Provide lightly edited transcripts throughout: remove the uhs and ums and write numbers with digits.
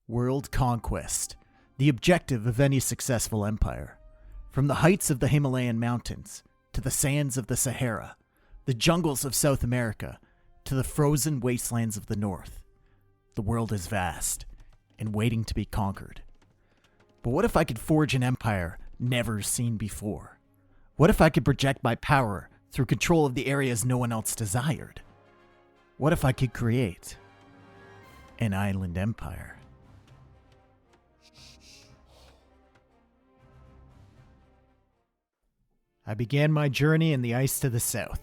World conquest, the objective of any successful empire. From the heights of the Himalayan mountains, to the sands of the Sahara, the jungles of South America, to the frozen wastelands of the north. The world is vast, and waiting to be conquered. But what if I could forge an empire never seen before? What if I could project my power through control of the areas no one else desired? What if I could create an island empire? I began my journey in the ice to the south.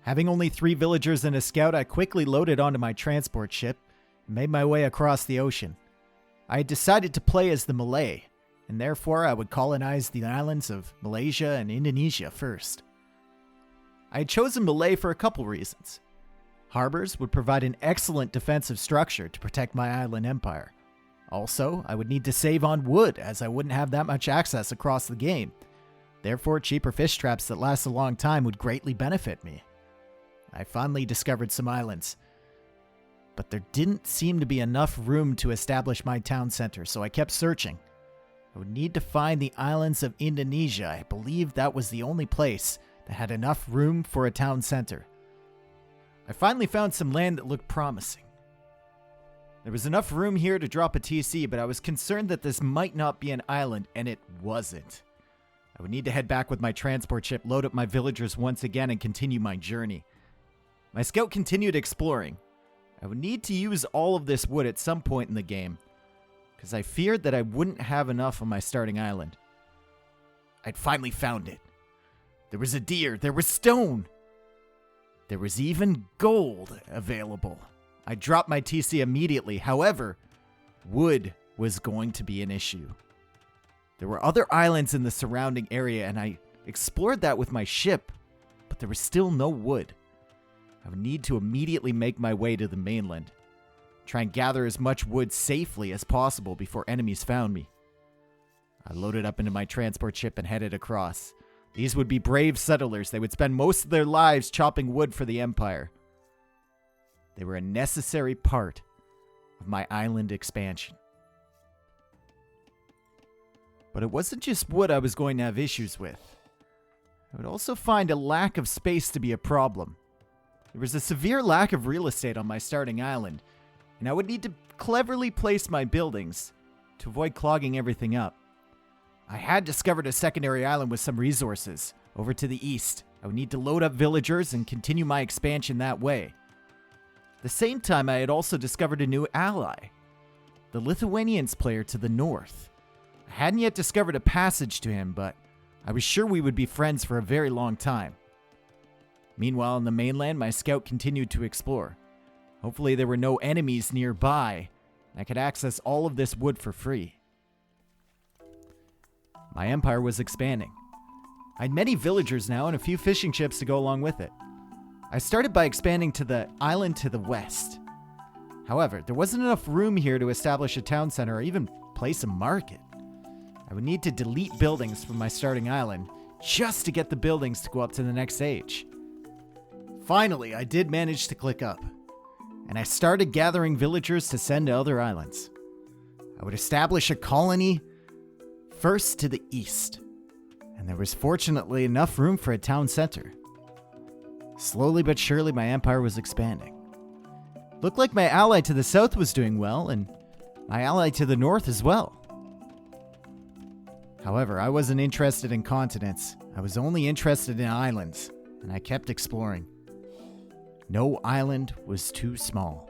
Having only 3 villagers and a scout, I quickly loaded onto my transport ship and made my way across the ocean. I had decided to play as the Malay, and therefore I would colonize the islands of Malaysia and Indonesia first. I had chosen Malay for a couple reasons. Harbors would provide an excellent defensive structure to protect my island empire. Also, I would need to save on wood, as I wouldn't have that much access across the game. Therefore, cheaper fish traps that last a long time would greatly benefit me. I finally discovered some islands, but there didn't seem to be enough room to establish my town center, so I kept searching. I would need to find the islands of Indonesia. I believe that was the only place that had enough room for a town center. I finally found some land that looked promising. There was enough room here to drop a TC, but I was concerned that this might not be an island, and it wasn't. I would need to head back with my transport ship, load up my villagers once again, and continue my journey. My scout continued exploring. I would need to use all of this wood at some point in the game, because I feared that I wouldn't have enough on my starting island. I'd finally found it. There was a deer, there was stone. There was even gold available. I dropped my TC immediately. However, wood was going to be an issue. There were other islands in the surrounding area, and I explored that with my ship, but there was still no wood. I would need to immediately make my way to the mainland, try and gather as much wood safely as possible before enemies found me. I loaded up into my transport ship and headed across. These would be brave settlers. They would spend most of their lives chopping wood for the Empire. They were a necessary part of my island expansion. But it wasn't just wood I was going to have issues with. I would also find a lack of space to be a problem. There was a severe lack of real estate on my starting island, and I would need to cleverly place my buildings to avoid clogging everything up. I had discovered a secondary island with some resources over to the east. I would need to load up villagers and continue my expansion that way. At the same time, I had also discovered a new ally, the Lithuanians player to the north. I hadn't yet discovered a passage to him, but I was sure we would be friends for a very long time. Meanwhile, on the mainland, my scout continued to explore. Hopefully there were no enemies nearby, and I could access all of this wood for free. My empire was expanding. I had many villagers now and a few fishing ships to go along with it. I started by expanding to the island to the west. However, there wasn't enough room here to establish a town center or even place a market. I would need to delete buildings from my starting island just to get the buildings to go up to the next stage. Finally, I did manage to click up, and I started gathering villagers to send to other islands. I would establish a colony first to the east, and there was fortunately enough room for a town center. Slowly but surely, my empire was expanding. Looked like my ally to the south was doing well, and my ally to the north as well. However, I wasn't interested in continents. I was only interested in islands, and I kept exploring. No island was too small.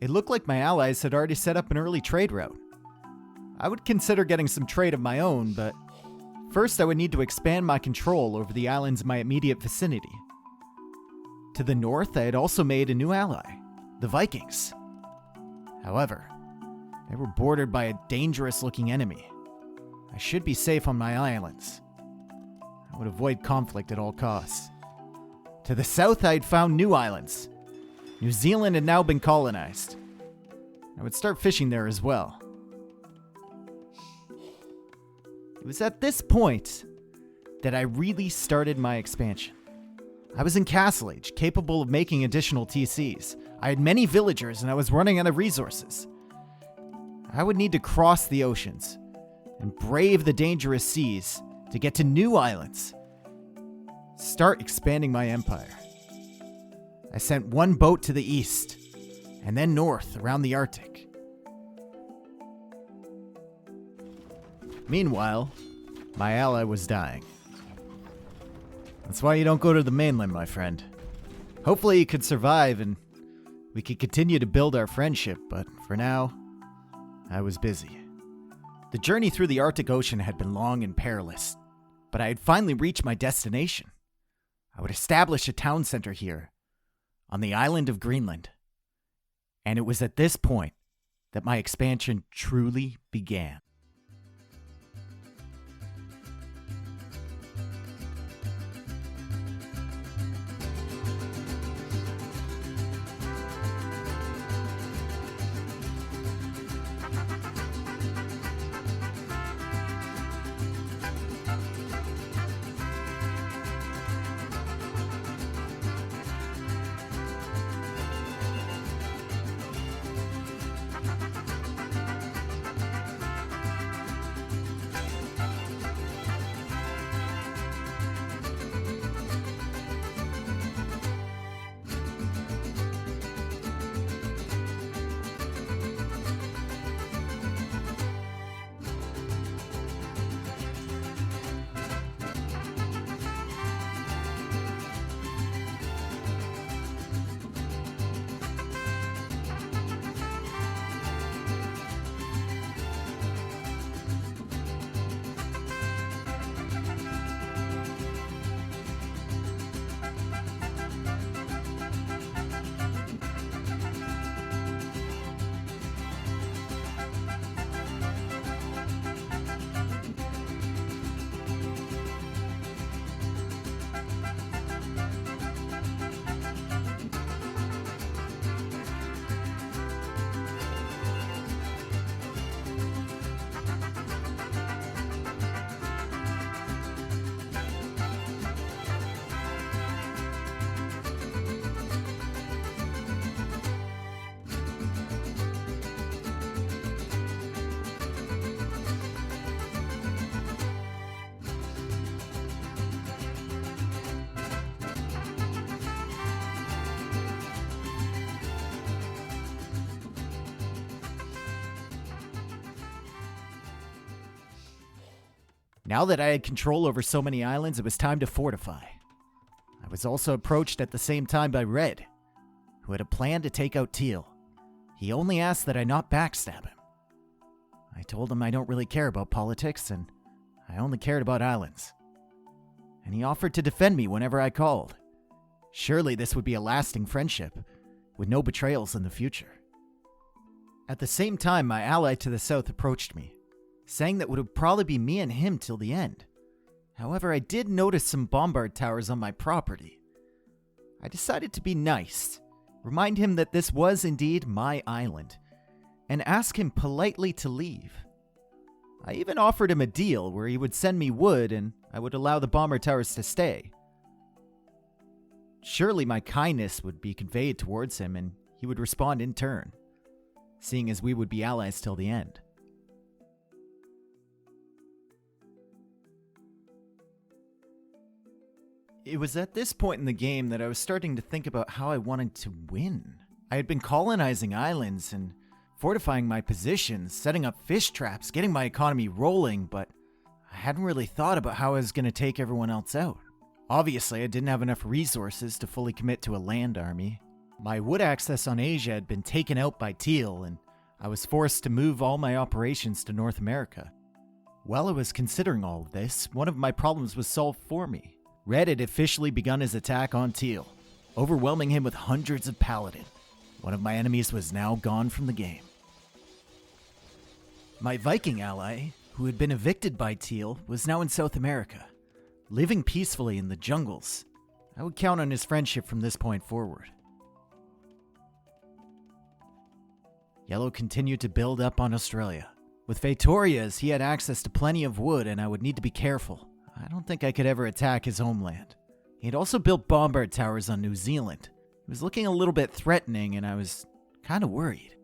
It looked like my allies had already set up an early trade route. I would consider getting some trade of my own, but first I would need to expand my control over the islands in my immediate vicinity. To the north, I had also made a new ally, the Vikings. However, they were bordered by a dangerous-looking enemy. I should be safe on my islands. I would avoid conflict at all costs. To the south, I had found new islands. New Zealand had now been colonized. I would start fishing there as well. was at this point that I really started my expansion. I was in Castle Age, capable of making additional TCs. I had many villagers and I was running out of resources. I would need to cross the oceans and brave the dangerous seas to get to new islands. Start expanding my empire. I sent one boat to the east and then north around the Arctic. Meanwhile, my ally was dying. That's why you don't go to the mainland, my friend. Hopefully you could survive and we could continue to build our friendship, but for now, I was busy. The journey through the Arctic Ocean had been long and perilous, but I had finally reached my destination. I would establish a town center here, on the island of Greenland. And it was at this point that my expansion truly began. Now that I had control over so many islands, it was time to fortify. I was also approached at the same time by Red, who had a plan to take out Teal. He only asked that I not backstab him. I told him I don't really care about politics and I only cared about islands. And he offered to defend me whenever I called. Surely this would be a lasting friendship, with no betrayals in the future. At the same time, my ally to the south approached me, saying that it would probably be me and him till the end. However, I did notice some bombard towers on my property. I decided to be nice, remind him that this was indeed my island, and ask him politely to leave. I even offered him a deal where he would send me wood and I would allow the bomber towers to stay. Surely my kindness would be conveyed towards him and he would respond in turn, seeing as we would be allies till the end. It was at this point in the game that I was starting to think about how I wanted to win. I had been colonizing islands and fortifying my positions, setting up fish traps, getting my economy rolling, but I hadn't really thought about how I was going to take everyone else out. Obviously, I didn't have enough resources to fully commit to a land army. My wood access on Asia had been taken out by Teal, and I was forced to move all my operations to North America. While I was considering all of this, one of my problems was solved for me. Red had officially begun his attack on Teal, overwhelming him with hundreds of paladin. One of my enemies was now gone from the game. My Viking ally, who had been evicted by Teal, was now in South America, living peacefully in the jungles. I would count on his friendship from this point forward. Yellow continued to build up on Australia. With Vaetoria's, he had access to plenty of wood and I would need to be careful. I don't think I could ever attack his homeland. He had also built bombard towers on New Zealand. It was looking a little bit threatening and I was kind of worried.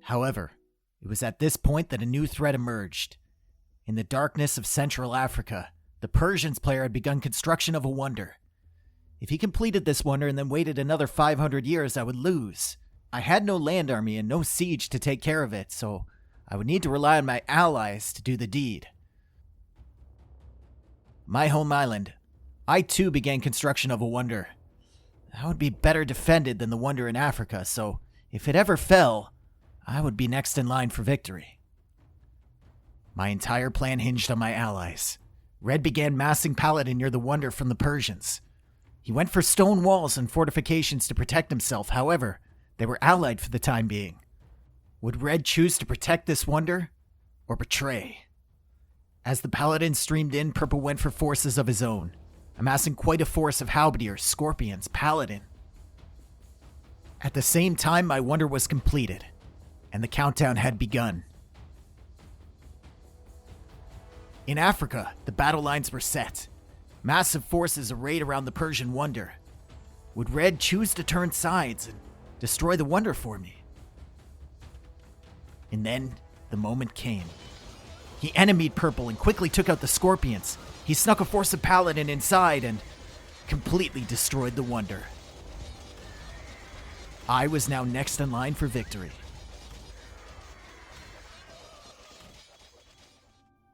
However, it was at this point that a new threat emerged. In the darkness of Central Africa, the Persians player had begun construction of a wonder. If he completed this wonder and then waited another 500 years, I would lose. I had no land army and no siege to take care of it, so I would need to rely on my allies to do the deed. My home island. I too began construction of a wonder. That would be better defended than the wonder in Africa, so if it ever fell, I would be next in line for victory. My entire plan hinged on my allies. Red began massing paladin near the wonder from the Persians. He went for stone walls and fortifications to protect himself, however, they were allied for the time being. Would Red choose to protect this wonder, or betray? As the paladin streamed in, Purple went for forces of his own, amassing quite a force of halberdiers, scorpions, paladin. At the same time, my wonder was completed, and the countdown had begun. In Africa, the battle lines were set. Massive forces arrayed around the Persian wonder. Would Red choose to turn sides and destroy the wonder for me? And then, the moment came. He enemied Purple and quickly took out the scorpions. He snuck a force of paladin inside and completely destroyed the wonder. I was now next in line for victory.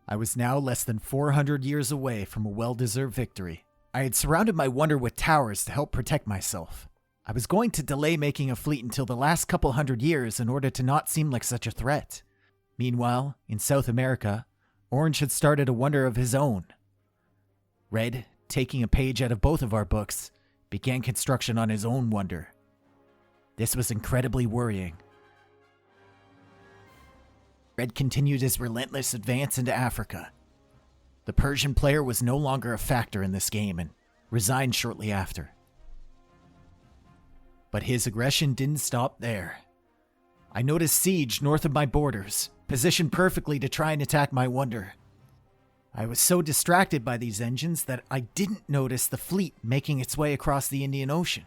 I was now less than 400 years away from a well-deserved victory. I had surrounded my wonder with towers to help protect myself. I was going to delay making a fleet until the last couple hundred years in order to not seem like such a threat. Meanwhile, in South America, Orange had started a wonder of his own. Red, taking a page out of both of our books, began construction on his own wonder. This was incredibly worrying. Red continued his relentless advance into Africa. The Persian player was no longer a factor in this game and resigned shortly after. But his aggression didn't stop there. I noticed siege north of my borders, positioned perfectly to try and attack my wonder. I was so distracted by these engines that I didn't notice the fleet making its way across the Indian Ocean.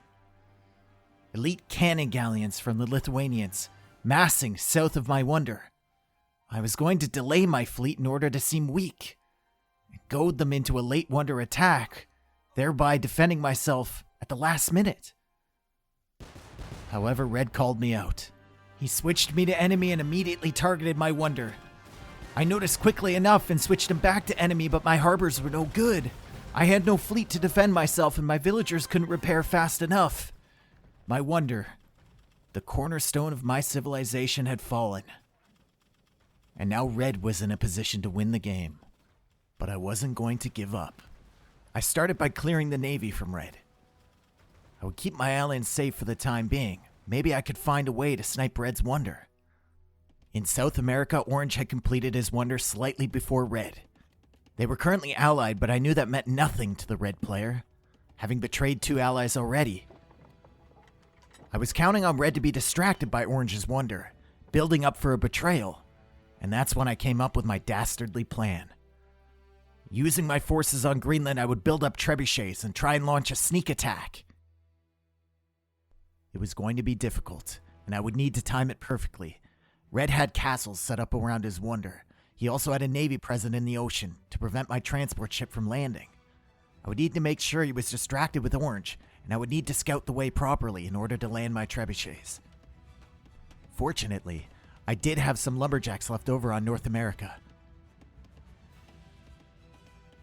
Elite cannon galleons from the Lithuanians, massing south of my wonder. I was going to delay my fleet in order to seem weak, and goad them into a late wonder attack, thereby defending myself at the last minute. However, Red called me out. He switched me to enemy and immediately targeted my wonder. I noticed quickly enough and switched him back to enemy, but my harbors were no good. I had no fleet to defend myself and my villagers couldn't repair fast enough. My wonder, the cornerstone of my civilization, had fallen. And now Red was in a position to win the game. But I wasn't going to give up. I started by clearing the Navy from Red. I would keep my islands safe for the time being. Maybe I could find a way to snipe Red's wonder. In South America, Orange had completed his wonder slightly before Red. They were currently allied, but I knew that meant nothing to the Red player, having betrayed 2 allies already. I was counting on Red to be distracted by Orange's wonder, building up for a betrayal. And that's when I came up with my dastardly plan. Using my forces on Greenland, I would build up trebuchets and try and launch a sneak attack. It was going to be difficult, and I would need to time it perfectly. Red had castles set up around his wonder. He also had a navy present in the ocean to prevent my transport ship from landing. I would need to make sure he was distracted with Orange, and I would need to scout the way properly in order to land my trebuchets. Fortunately, I did have some lumberjacks left over on North America.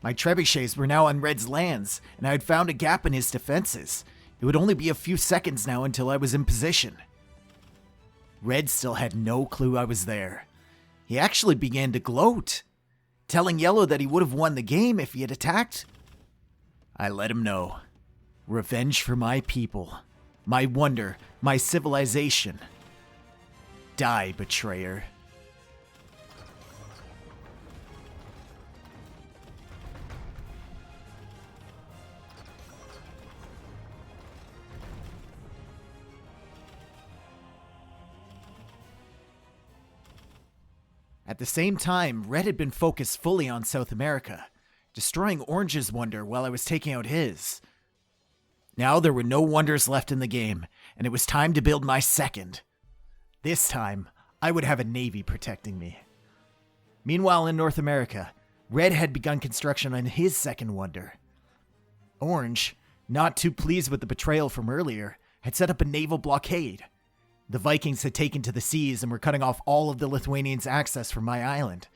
My trebuchets were now on Red's lands, and I had found a gap in his defenses. It would only be a few seconds now until I was in position. Red still had no clue I was there. He actually began to gloat, telling Yellow that he would have won the game if he had attacked. I let him know. Revenge for my people, my wonder, my civilization. Die, betrayer. At the same time, Red had been focused fully on South America, destroying Orange's wonder while I was taking out his. Now there were no wonders left in the game, and it was time to build my second. This time, I would have a navy protecting me. Meanwhile, in North America, Red had begun construction on his second wonder. Orange, not too pleased with the betrayal from earlier, had set up a naval blockade. The Vikings had taken to the seas and were cutting off all of the Lithuanians' access from my island.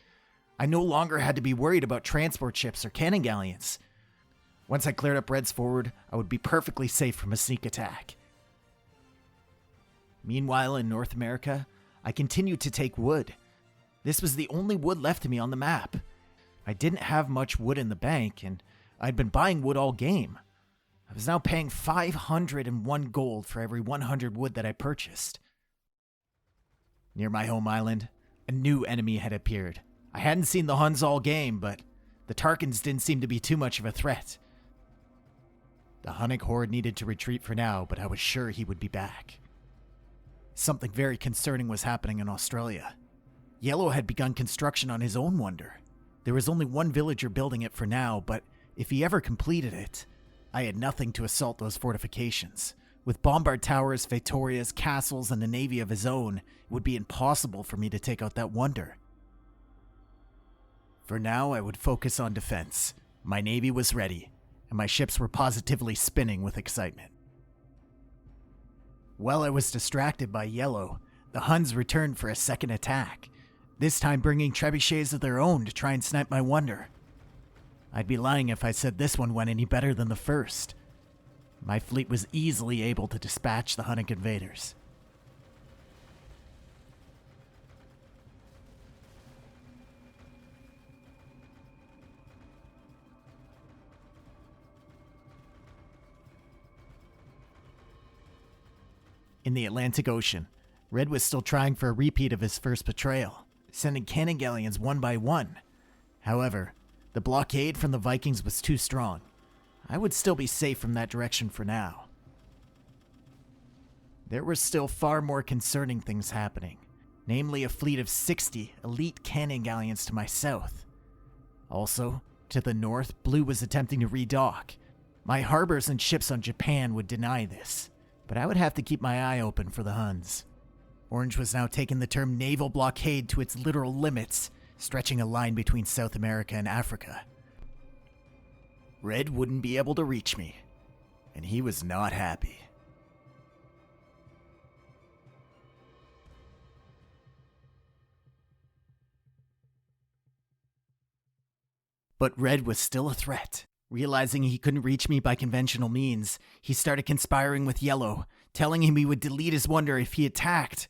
I no longer had to be worried about transport ships or cannon galleons. Once I cleared up Red's forward, I would be perfectly safe from a sneak attack. Meanwhile, in North America, I continued to take wood. This was the only wood left to me on the map. I didn't have much wood in the bank, and I'd been buying wood all game. I was now paying 501 gold for every 100 wood that I purchased. Near my home island, a new enemy had appeared. I hadn't seen the Huns all game, but the Tarkans didn't seem to be too much of a threat. The Hunnic horde needed to retreat for now, but I was sure he would be back. Something very concerning was happening in Australia. Yellow had begun construction on his own wonder. There was only one villager building it for now, but if he ever completed it, I had nothing to assault those fortifications. With bombard towers, Victorias, castles, and a navy of his own, it would be impossible for me to take out that wonder. For now, I would focus on defense. My navy was ready, and my ships were positively spinning with excitement. While I was distracted by Yellow, the Huns returned for a second attack, this time bringing trebuchets of their own to try and snipe my wonder. I'd be lying if I said this one went any better than the first. My fleet was easily able to dispatch the Hunnic invaders. In the Atlantic Ocean, Red was still trying for a repeat of his first betrayal, sending cannon galleons one by one. However, the blockade from the Vikings was too strong. I would still be safe from that direction for now. There were still far more concerning things happening, namely a fleet of 60 elite cannon galleons to my south. Also, to the north, Blue was attempting to redock. My harbors and ships on Japan would deny this, but I would have to keep my eye open for the Huns. Orange was now taking the term naval blockade to its literal limits, stretching a line between South America and Africa. Red wouldn't be able to reach me, and he was not happy. But Red was still a threat. Realizing he couldn't reach me by conventional means, he started conspiring with Yellow, telling him he would delete his wonder if he attacked.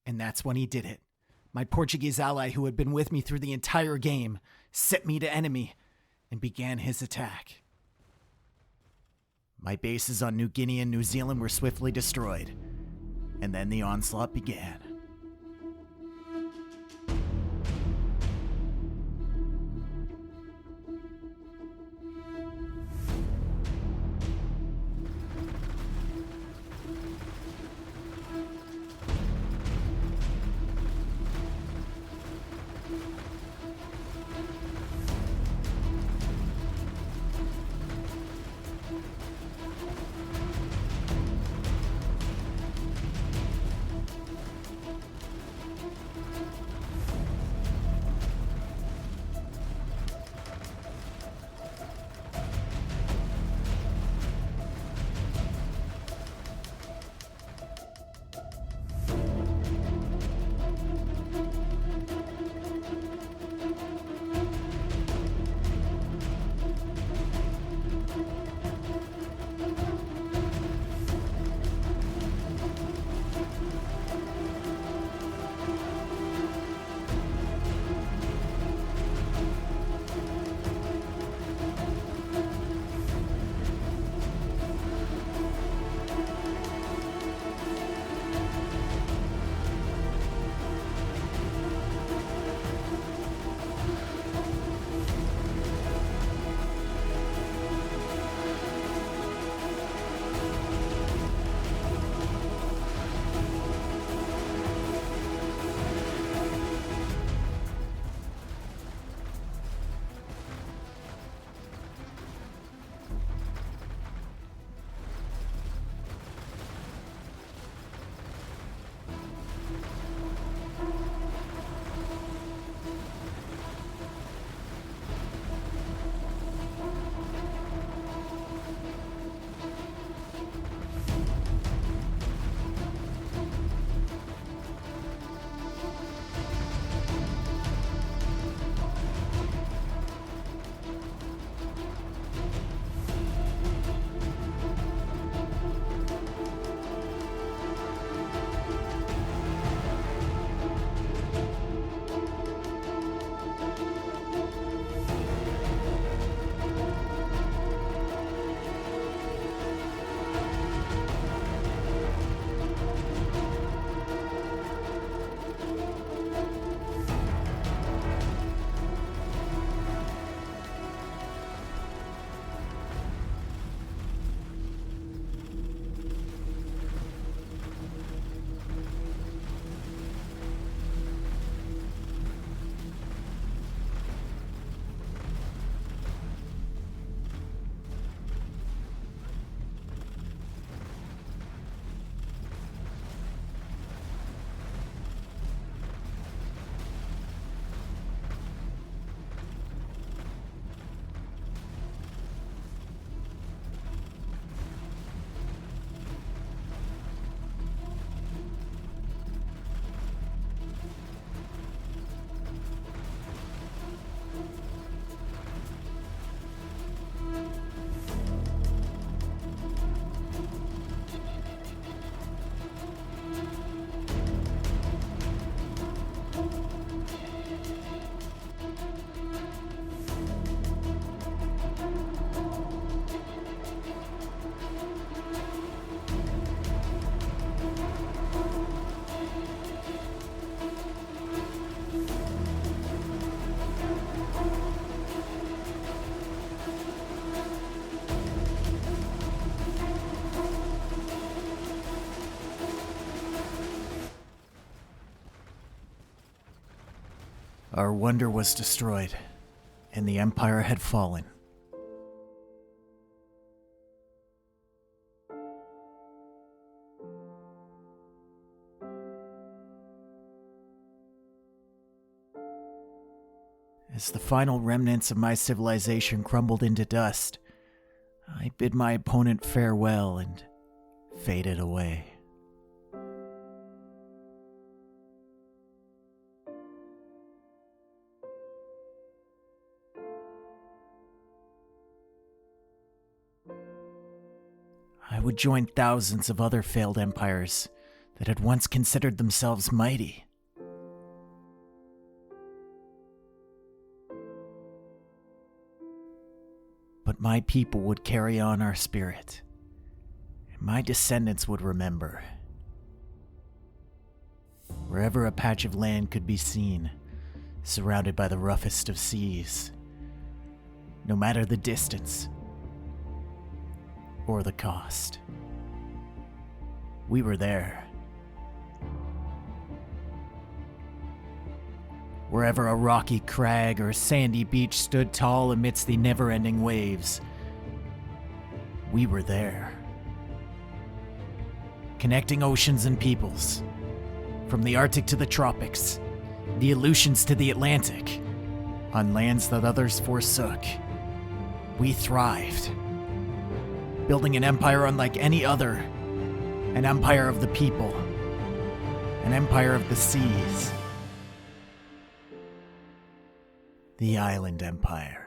And that's when he did it. My Portuguese ally, who had been with me through the entire game, set me to enemy and began his attack. My bases on New Guinea and New Zealand were swiftly destroyed, and then the onslaught began. Our wonder was destroyed, and the Empire had fallen. As the final remnants of my civilization crumbled into dust, I bid my opponent farewell and faded away. I would join thousands of other failed empires that had once considered themselves mighty. But my people would carry on our spirit, and my descendants would remember. Wherever a patch of land could be seen, surrounded by the roughest of seas, no matter the distance or the cost, we were there. Wherever a rocky crag or sandy beach stood tall amidst the never-ending waves, we were there. Connecting oceans and peoples, from the Arctic to the tropics, the Aleutians to the Atlantic, on lands that others forsook, we thrived, building an empire unlike any other, an empire of the people, an empire of the seas. The Island Empire.